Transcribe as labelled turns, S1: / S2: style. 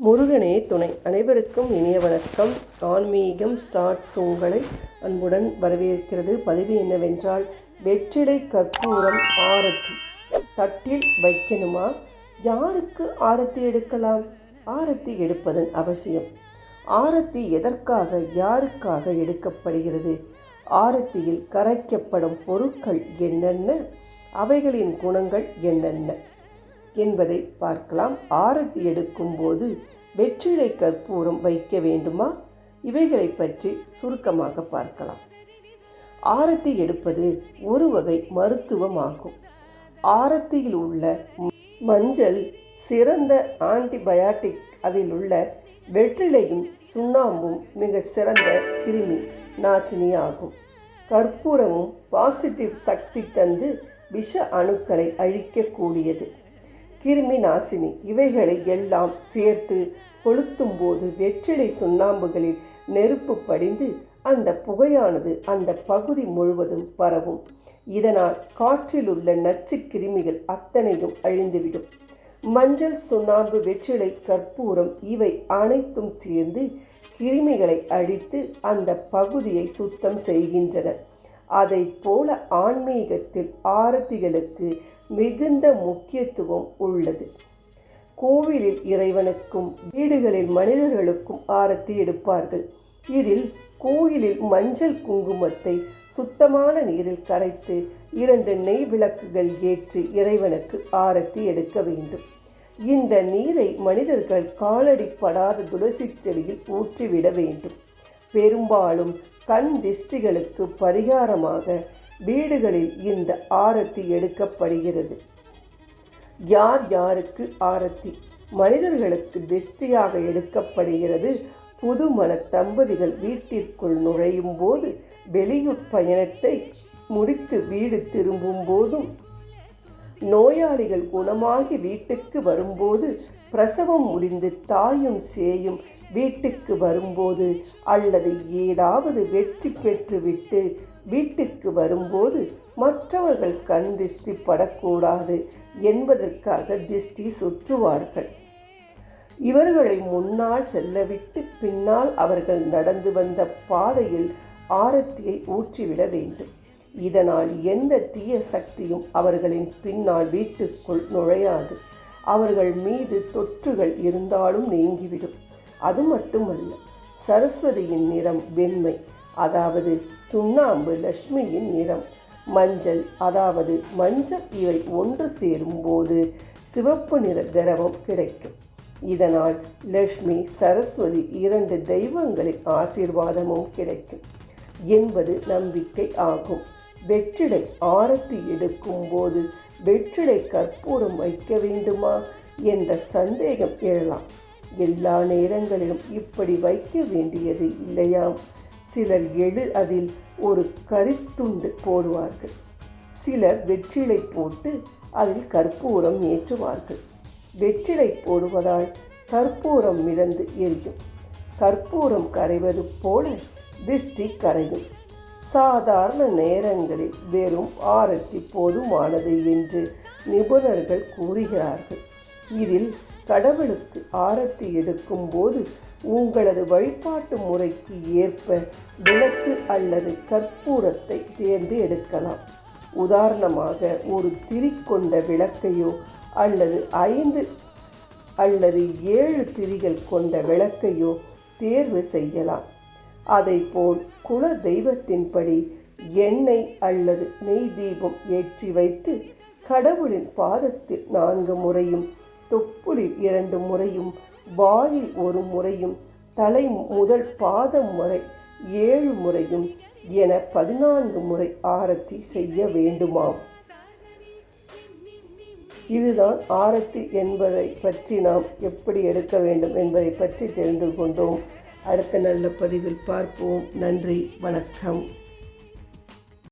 S1: முருகனே துணை. அனைவருக்கும் இனிய வணக்கம். ஆன்மீகம் ஸ்டார்ட்ஸ் உங்களை அன்புடன் வரவேற்கிறது. பதிவு என்னவென்றால், வெற்றிலை கற்பூரம் ஆரத்தி தட்டில் வைக்கணுமா? யாருக்கு ஆரத்தி எடுக்கலாம்? ஆரத்தி எடுப்பதன் அவசியம். ஆரத்தி எதற்காக, யாருக்காக எடுக்கப்படுகிறது? ஆரத்தியில் கரைக்கப்படும் பொருட்கள் என்னென்ன? அவைகளின் குணங்கள் என்னென்ன என்பதை பார்க்கலாம். ஆரத்தி எடுக்கும்போது வெற்றிலை கற்பூரம் வைக்க வேண்டுமா? இவைகளை பற்றி சுருக்கமாக பார்க்கலாம். ஆரத்தி எடுப்பது ஒரு வகை மருத்துவமாகும். ஆரத்தியில் உள்ள மஞ்சள் சிறந்த ஆன்டிபயாட்டிக். அதில் உள்ள வெற்றிலையும் சுண்ணாம்பும் மிக சிறந்த கிருமி நாசினி ஆகும். கற்பூரமும் பாசிட்டிவ் சக்தி தந்து விஷ அணுக்களை அழிக்கக்கூடியது, கிருமி நாசினி. இவைகளை எல்லாம் சேர்த்து கொளுத்தும் போது வெற்றிலை சுண்ணாம்புகளில் நெருப்பு படிந்து அந்த புகையானது அந்த பகுதி முழுவதும் பரவும். இதனால் காற்றில் உள்ள நச்சு கிருமிகள் அத்தனையும் அழிந்துவிடும். மஞ்சள், சுண்ணாம்பு, வெற்றிலை, கற்பூரம் இவை அனைத்தும் சேர்ந்து கிருமிகளை அழித்து அந்த பகுதியை சுத்தம் செய்கின்றன. அதை போல ஆன்மீகத்தில் ஆரத்திகளுக்கு மிகுந்த முக்கியத்துவம் உள்ளது. கோவிலில் இறைவனுக்கும் வீடுகளில் மனிதர்களுக்கும் ஆரத்தி எடுப்பார்கள். இதில் கோயிலில் மஞ்சள் குங்குமத்தை சுத்தமான நீரில் கரைத்து 2 நெய் விளக்குகள் ஏற்றி இறைவனுக்கு ஆரத்தி எடுக்க வேண்டும். இந்த நீரை மனிதர்கள் காலடிப்படாத துளசி செடியில் ஊற்றிவிட வேண்டும். பெரும்பாலும் கண் திஷ்டிகளுக்கு பரிகாரமாக வீடுகளில் இந்த ஆரத்தி எடுக்கப்படுகிறது. யார் யாருக்கு ஆரத்தி? மனிதர்களுக்கு திஷ்டியாக எடுக்கப்படுகிறது. புதுமண தம்பதிகள் வீட்டிற்குள் நுழையும் போது, வெளியூர் பயணத்தை முடித்து வீடு திரும்பும் போதும், நோயாளிகள் குணமாகி வீட்டுக்கு வரும்போது, பிரசவம் முடிந்து தாயும் சேயும் வீட்டுக்கு வரும்போது, அல்லது ஏதாவது வெற்றி பெற்றுவிட்டு வீட்டுக்கு வரும்போது மற்றவர்கள் கண் திஷ்டி படக்கூடாது என்பதற்காக திஷ்டி சுற்றுவார்கள். இவர்களை முன்னால் செல்லவிட்டு பின்னால் அவர்கள் நடந்து வந்த பாதையில் ஆரத்தியை ஊற்றிவிட வேண்டும். இதனால் எந்த தீய சக்தியும் அவர்களின் பின்னால் வீட்டுக்குள் நுழையாது. அவர்கள் மீது தொற்றுகள் இருந்தாலும் நீங்கிவிடும். அது மட்டுமல்ல, சரஸ்வதியின் நிறம் வெண்மை, அதாவது சுண்ணாம்பு லட்சுமியின் நிறம் மஞ்சள், அதாவது மஞ்சள். இவை ஒன்று சேரும்போது சிவப்பு நிற திரவம் கிடைக்கும். இதனால் லட்சுமி, சரஸ்வதி 2 தெய்வங்களின் ஆசீர்வாதமும் கிடைக்கும் என்பது நம்பிக்கை ஆகும். வெற்றிலை ஆரத்தி எடுக்கும் போது வெற்றிலை கற்பூரம் வைக்க வேண்டுமா என்ற சந்தேகம் எழலாம். எல்லா நேரங்களிலும் இப்படி வைக்க வேண்டியது இல்லையாம். சிலர் அதில் ஒரு கரித்துண்டு போடுவார்கள். சிலர் வெற்றிலை போட்டு அதில் கற்பூரம் ஏற்றுவார்கள். வெற்றிலை போடுவதால் கற்பூரம் மிதந்து எரியும். கற்பூரம் கரைவது போல திஷ்டி கரையும். சாதாரண நேரங்களில் வெறும் ஆரத்தி போதுமானது என்று நிபுணர்கள் கூறுகிறார்கள். இதில் கடவுளுக்கு ஆரத்தி எடுக்கும் போது உங்களது வழிபாட்டு முறைக்கு ஏற்ப விளக்கு அல்லது கற்பூரத்தை தேர்ந்து எடுக்கலாம். உதாரணமாக, ஒரு திரி கொண்ட விளக்கையோ அல்லது 5 அல்லது 7 திரிகள் கொண்ட விளக்கையோ தேர்வு செய்யலாம். அதைப்போல் குல தெய்வத்தின்படி எண்ணெய் அல்லது நெய் தீபம் ஏற்றி வைத்து கடவுளின் பாதத்தில் 4 முறையும், தொப்புளில் 2 முறையும், வாயில் 1 முறையும், தலை முதல் பாதம் வரை 7 முறையும் என 14 முறை ஆரத்தி செய்ய வேண்டுமாம். இதுதான் ஆரத்தி என்பதை பற்றி நாம் எப்படி எடுக்க வேண்டும் என்பதை பற்றி தெரிந்து கொண்டோம். அடுத்த நல்ல பதிவில் பார்ப்போம். நன்றி, வணக்கம்.